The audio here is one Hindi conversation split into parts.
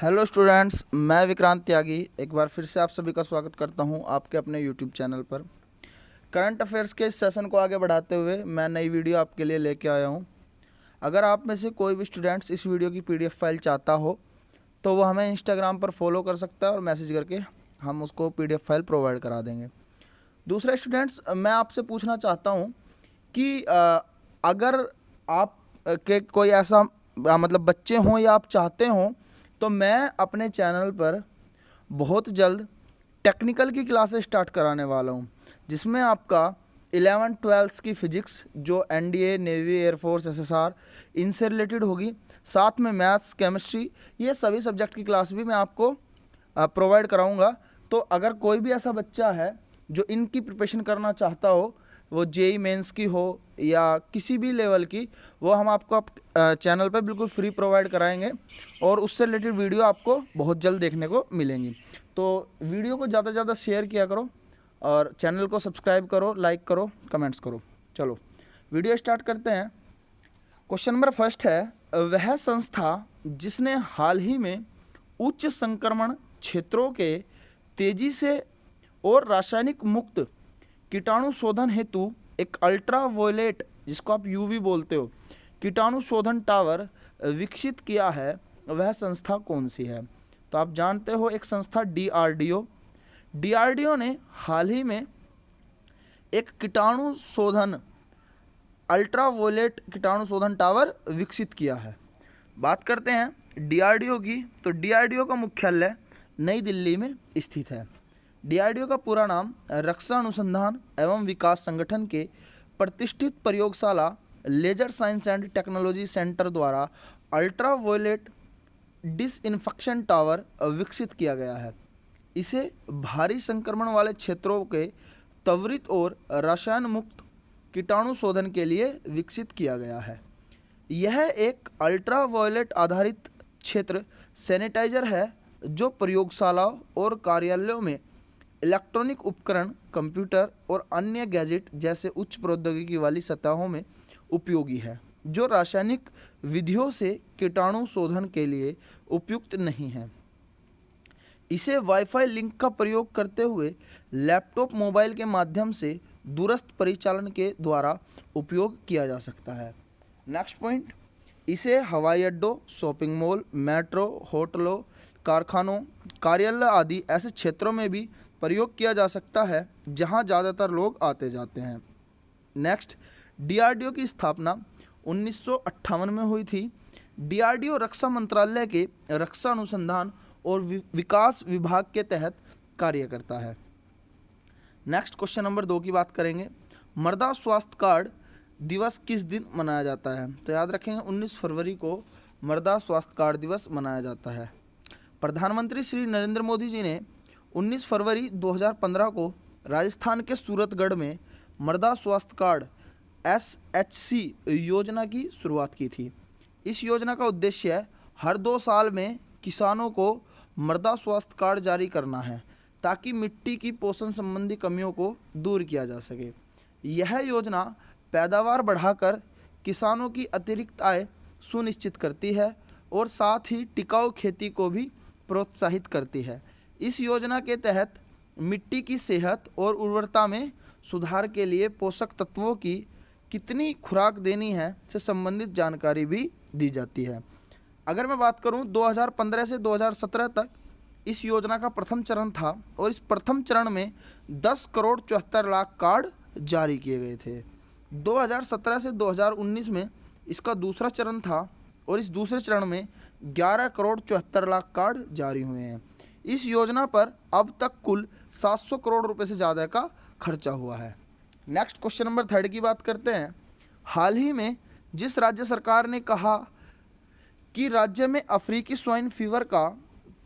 हेलो स्टूडेंट्स, मैं विक्रांत त्यागी एक बार फिर से आप सभी का स्वागत करता हूं आपके अपने यूट्यूब चैनल पर। करंट अफेयर्स के इस सेशन को आगे बढ़ाते हुए मैं नई वीडियो आपके लिए लेके आया हूं। अगर आप में से कोई भी स्टूडेंट्स इस वीडियो की पीडीएफ फाइल चाहता हो तो वो हमें इंस्टाग्राम पर फॉलो कर सकता है और मैसेज करके हम उसको पीडीएफ फाइल प्रोवाइड करा देंगे। दूसरे स्टूडेंट्स, मैं आपसे पूछना चाहता हूँ कि अगर आप के कोई ऐसा मतलब बच्चे हों या आप चाहते हों तो मैं अपने चैनल पर बहुत जल्द टेक्निकल की क्लासेस स्टार्ट कराने वाला हूँ, जिसमें आपका 11-12 की फ़िज़िक्स जो एनडीए, नेवी, एयरफोर्स, एसएसआर इनसे रिलेटेड होगी, साथ में मैथ्स, केमिस्ट्री, ये सभी सब्जेक्ट की क्लास भी मैं आपको प्रोवाइड कराऊंगा। तो अगर कोई भी ऐसा बच्चा है जो इनकी प्रिपरेशन करना चाहता हो, वो जेई मेंस की हो या किसी भी लेवल की, वो हम आपको चैनल पर बिल्कुल फ्री प्रोवाइड कराएंगे और उससे रिलेटेड वीडियो आपको बहुत जल्द देखने को मिलेंगी। तो वीडियो को ज़्यादा से ज़्यादा शेयर किया करो और चैनल को सब्सक्राइब करो, लाइक करो, कमेंट्स करो। चलो वीडियो स्टार्ट करते हैं। क्वेश्चन नंबर फर्स्ट है, वह संस्था जिसने हाल ही में उच्च संक्रमण क्षेत्रों के तेजी से और रासायनिक मुक्त कीटाणु शोधन हेतु एक अल्ट्रा वायलेट, जिसको आप यूवी बोलते हो, कीटाणु शोधन टावर विकसित किया है, वह संस्था कौन सी है? तो आप जानते हो एक संस्था डीआरडीओ ने हाल ही में एक कीटाणु शोधन अल्ट्रा वायलेट कीटाणु शोधन टावर विकसित किया है। बात करते हैं डीआरडीओ की, तो डीआरडीओ का मुख्यालय नई दिल्ली में स्थित है। डीआरडीओ का पूरा नाम रक्षा अनुसंधान एवं विकास संगठन के प्रतिष्ठित प्रयोगशाला laser science and technology centre द्वारा अल्ट्रा वायलेट डिसइंफेक्शन टावर विकसित किया गया है। इसे भारी संक्रमण वाले क्षेत्रों के त्वरित और रसायन मुक्त कीटाणु शोधन के लिए विकसित किया गया है। यह एक अल्ट्रा वायलेट आधारित क्षेत्र सैनिटाइजर है जो प्रयोगशालाओं और कार्यालयों में इलेक्ट्रॉनिक उपकरण, कंप्यूटर और अन्य गैजेट जैसे उच्च प्रौद्योगिकी वाली सतहों में उपयोगी है, जो रासायनिक विधियों से कीटाणु शोधन के लिए उपयुक्त नहीं है। इसे वाईफाई लिंक का प्रयोग करते हुए लैपटॉप, मोबाइल के माध्यम से दूरस्थ परिचालन के द्वारा उपयोग किया जा सकता है। नेक्स्ट पॉइंट, इसे हवाई अड्डों, शॉपिंग मॉल, मेट्रो, होटलों, कारखानों, कार्यालय आदि ऐसे क्षेत्रों में भी प्रयोग किया जा सकता है जहां ज़्यादातर लोग आते जाते हैं। नेक्स्ट, डीआरडीओ की स्थापना 1958 में हुई थी। डीआरडीओ रक्षा मंत्रालय के रक्षा अनुसंधान और विकास विभाग के तहत कार्य करता है। नेक्स्ट क्वेश्चन नंबर 2 की बात करेंगे। मृदा स्वास्थ्य कार्ड दिवस किस दिन मनाया जाता है? तो याद रखेंगे 19 फरवरी को मृदा स्वास्थ्य कार्ड दिवस मनाया जाता है। प्रधानमंत्री श्री नरेंद्र मोदी जी ने 19 फरवरी 2015 को राजस्थान के सूरतगढ़ में मृदा स्वास्थ्य कार्ड SHC योजना की शुरुआत की थी। इस योजना का उद्देश्य हर 2 साल में किसानों को मृदा स्वास्थ्य कार्ड जारी करना है ताकि मिट्टी की पोषण संबंधी कमियों को दूर किया जा सके। यह योजना पैदावार बढ़ाकर किसानों की अतिरिक्त आय सुनिश्चित करती है और साथ ही टिकाऊ खेती को भी प्रोत्साहित करती है। इस योजना के तहत मिट्टी की सेहत और उर्वरता में सुधार के लिए पोषक तत्वों की कितनी खुराक देनी है से संबंधित जानकारी भी दी जाती है। अगर मैं बात करूं 2015 से 2017 तक इस योजना का प्रथम चरण था और इस प्रथम चरण में 10 करोड़ 74 लाख कार्ड जारी किए गए थे। 2017 से 2019 में इसका दूसरा चरण था और इस दूसरे चरण में 11 करोड़ 74 लाख कार्ड जारी हुए हैं। इस योजना पर अब तक कुल 700 करोड़ रुपए से ज़्यादा का खर्चा हुआ है। नेक्स्ट क्वेश्चन नंबर 3 की बात करते हैं। हाल ही में जिस राज्य सरकार ने कहा कि राज्य में अफ्रीकी स्वाइन फीवर का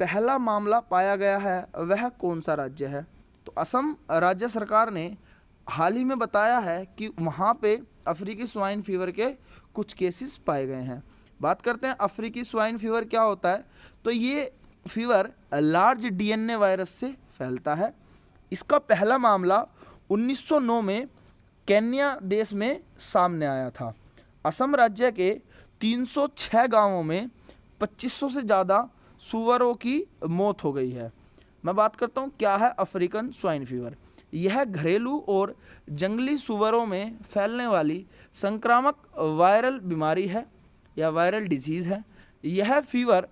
पहला मामला पाया गया है, वह कौन सा राज्य है? तो असम राज्य सरकार ने हाल ही में बताया है कि वहाँ पे अफ्रीकी स्वाइन फीवर के कुछ केसेस पाए गए हैं। बात करते हैं अफ्रीकी स्वाइन फीवर क्या होता है। तो ये फीवर लार्ज डीएनए वायरस से फैलता है। इसका पहला मामला 1909 में केन्या देश में सामने आया था। असम राज्य के 306 गांवों में 2500 से ज़्यादा सूअरों की मौत हो गई है। मैं बात करता हूँ क्या है अफ्रीकन स्वाइन फीवर। यह घरेलू और जंगली सूअरों में फैलने वाली संक्रामक वायरल बीमारी है या वायरल डिजीज़ है। यह फीवर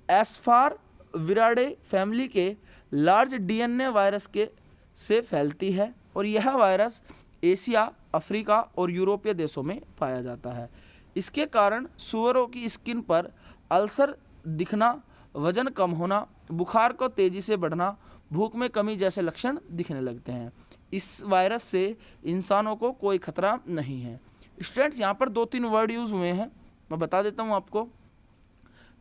एस्फार विराडे फैमिली के लार्ज डीएनए वायरस के से फैलती है और यह वायरस एशिया, अफ्रीका और यूरोपीय देशों में पाया जाता है। इसके कारण सूअरों की स्किन पर अल्सर दिखना, वजन कम होना, बुखार को तेज़ी से बढ़ना, भूख में कमी जैसे लक्षण दिखने लगते हैं। इस वायरस से इंसानों को कोई खतरा नहीं है। स्टूडेंट्स, यहाँ पर 2-3 वर्ड यूज़ हुए हैं, मैं बता देता हूँ आपको।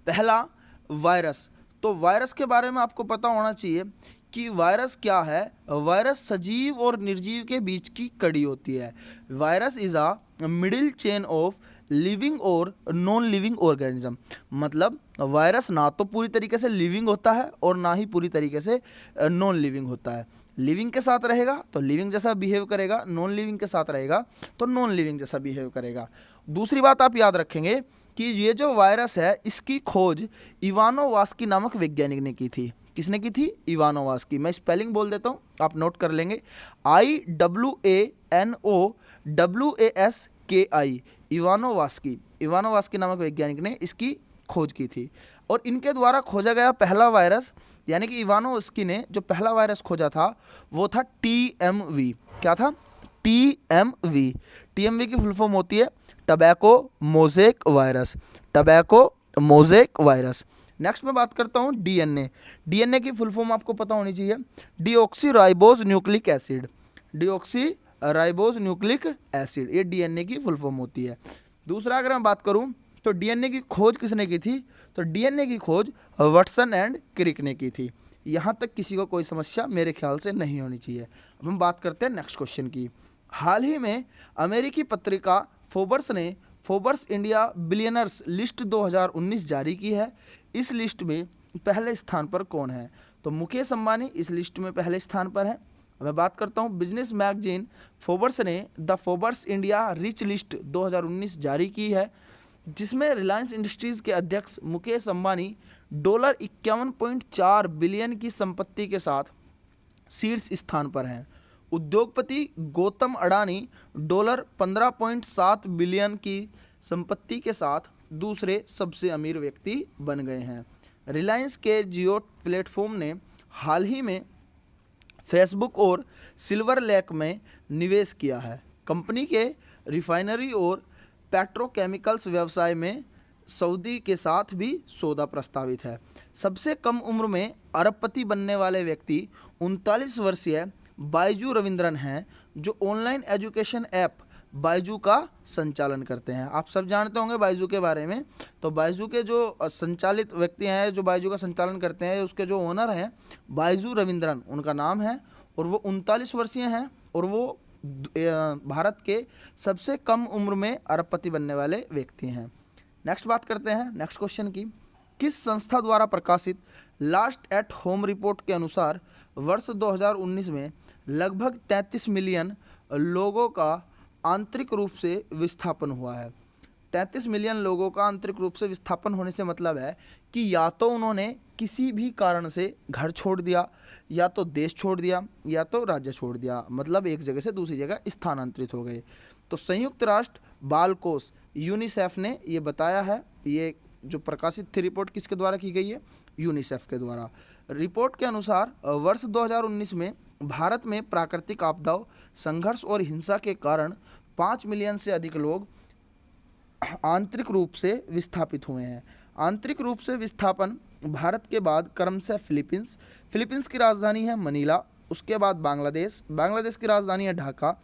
पहला वायरस, तो वायरस के बारे में आपको पता होना चाहिए कि वायरस क्या है। वायरस सजीव और निर्जीव के बीच की कड़ी होती है। Virus is a middle chain of living और नॉन लिविंग ऑर्गेनिज्म। मतलब वायरस ना तो पूरी तरीके से लिविंग होता है और ना ही पूरी तरीके से नॉन लिविंग होता है। लिविंग के साथ रहेगा तो लिविंग जैसा बिहेव करेगा, नॉन लिविंग के साथ रहेगा तो नॉन लिविंग जैसा बिहेव करेगा। दूसरी बात आप याद रखेंगे कि ये जो वायरस है इसकी खोज इवानोवास्की नामक वैज्ञानिक ने की थी। किसने की थी? इवानोवास्की। मैं स्पेलिंग बोल देता हूँ, आप नोट कर लेंगे। IWANOWASKI, इवानोवास्की। इवानोवास्की नामक वैज्ञानिक ने इसकी खोज की थी और इनके द्वारा खोजा गया पहला वायरस, यानी कि इवानोवास्की ने जो पहला वायरस खोजा था वो था TMV। क्या था? TMV। TMV की फुल फॉर्म होती है tobacco mosaic virus. Tobacco mosaic virus. Next मैं बात करता हूँ DNA। DNA की फुल फॉर्म आपको पता होनी चाहिए, deoxy ribose nucleic acid. Deoxy ribose nucleic acid, ये DNA की फुल फॉर्म होती है। दूसरा अगर मैं बात करूँ तो DNA की खोज किसने की थी? तो DNA की खोज वाटसन एंड क्रिक ने की थी। यहाँ तक किसी को कोई समस्या मेरे ख्याल से नहीं होनी चाहिए। अब हम बात करते हैं नेक्स्ट क्वेश्चन की। हाल ही में अमेरिकी पत्रिका फोर्ब्स ने फोर्ब्स इंडिया बिलियनर्स लिस्ट 2019 जारी की है। इस लिस्ट में पहले स्थान पर कौन है? तो मुकेश अंबानी इस लिस्ट में पहले स्थान पर है। मैं बात करता हूँ बिजनेस मैगजीन फोर्ब्स ने the Forbes India rich list 2019 जारी की है, जिसमें रिलायंस इंडस्ट्रीज़ के अध्यक्ष मुकेश अंबानी $51.4 बिलियन की संपत्ति के साथ शीर्ष स्थान पर हैं। उद्योगपति गौतम अडानी $15.7 बिलियन की संपत्ति के साथ दूसरे सबसे अमीर व्यक्ति बन गए हैं। रिलायंस के जियो प्लेटफॉर्म ने हाल ही में फेसबुक और सिल्वर लेक में निवेश किया है। कंपनी के रिफाइनरी और पेट्रोकेमिकल्स व्यवसाय में सऊदी के साथ भी सौदा प्रस्तावित है। सबसे कम उम्र में अरबपति बनने वाले व्यक्ति 39 वर्षीय बायजू रविंद्रन हैं, जो ऑनलाइन एजुकेशन ऐप बायजू का संचालन करते हैं। आप सब जानते होंगे बायजू के बारे में। तो बायजू के जो संचालित व्यक्ति हैं, जो बायजू का संचालन करते हैं, उसके जो ओनर हैं बायजू रविंद्रन उनका नाम है, और वो 39 वर्षीय हैं और वो भारत के सबसे कम उम्र में अरबपति बनने वाले व्यक्ति हैं। नेक्स्ट बात करते हैं नेक्स्ट क्वेश्चन की। किस संस्था द्वारा प्रकाशित लास्ट एट होम रिपोर्ट के अनुसार वर्ष 2019 में लगभग 33 मिलियन लोगों का आंतरिक रूप से विस्थापन हुआ है? 33 मिलियन लोगों का आंतरिक रूप से विस्थापन होने से मतलब है कि या तो उन्होंने किसी भी कारण से घर छोड़ दिया, या तो देश छोड़ दिया, या तो राज्य छोड़ दिया, मतलब एक जगह से दूसरी जगह स्थानांतरित हो गए। तो संयुक्त राष्ट्र बाल कोष यूनिसेफ ने ये बताया है। ये जो प्रकाशित थी रिपोर्ट किसके द्वारा की गई है? यूनिसेफ के द्वारा। रिपोर्ट के अनुसार वर्ष 2019 में भारत में प्राकृतिक आपदाओं, संघर्ष और हिंसा के कारण 5 मिलियन से अधिक लोग आंतरिक रूप से विस्थापित हुए हैं। आंतरिक रूप से विस्थापन भारत के बाद क्रमशः फिलीपींस की राजधानी है मनीला, उसके बाद बांग्लादेश की राजधानी है ढाका,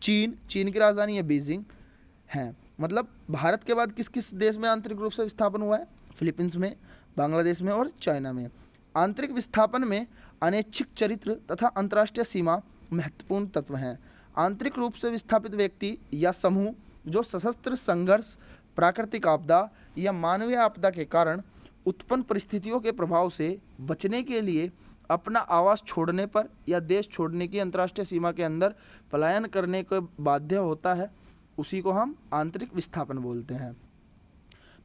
चीन की राजधानी है बीजिंग है। मतलब भारत के बाद किस किस देश में आंतरिक रूप से विस्थापन हुआ है? फिलीपींस में, बांग्लादेश में और चाइना में। आंतरिक विस्थापन में अनैच्छिक चरित्र तथा अंतर्राष्ट्रीय सीमा महत्वपूर्ण तत्व हैं। आंतरिक रूप से विस्थापित व्यक्ति या समूह जो सशस्त्र संघर्ष, प्राकृतिक आपदा या मानवीय आपदा के कारण उत्पन्न परिस्थितियों के प्रभाव से बचने के लिए अपना आवास छोड़ने पर या देश छोड़ने की अंतर्राष्ट्रीय सीमा के अंदर पलायन करने को बाध्य होता है, उसी को हम आंतरिक विस्थापन बोलते हैं।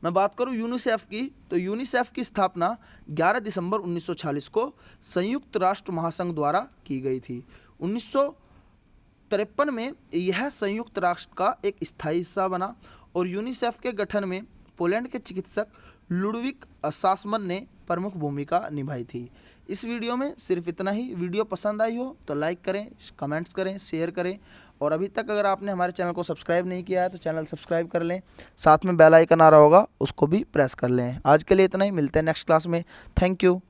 मैं बात करूं यूनिसेफ की, तो यूनिसेफ की स्थापना 11 दिसंबर 1946 को संयुक्त राष्ट्र महासंघ द्वारा की गई थी। 1953 में यह संयुक्त राष्ट्र का एक स्थायी हिस्सा बना और यूनिसेफ के गठन में पोलैंड के चिकित्सक लुडविक सासमन ने प्रमुख भूमिका निभाई थी। इस वीडियो में सिर्फ इतना ही। वीडियो पसंद आई हो तो लाइक करें, कमेंट्स करें, शेयर करें, और अभी तक अगर आपने हमारे चैनल को सब्सक्राइब नहीं किया है तो चैनल सब्सक्राइब कर लें, साथ में बेल आइकन आ रहा होगा उसको भी प्रेस कर लें। आज के लिए इतना ही, मिलते हैं नेक्स्ट क्लास में। Thank you.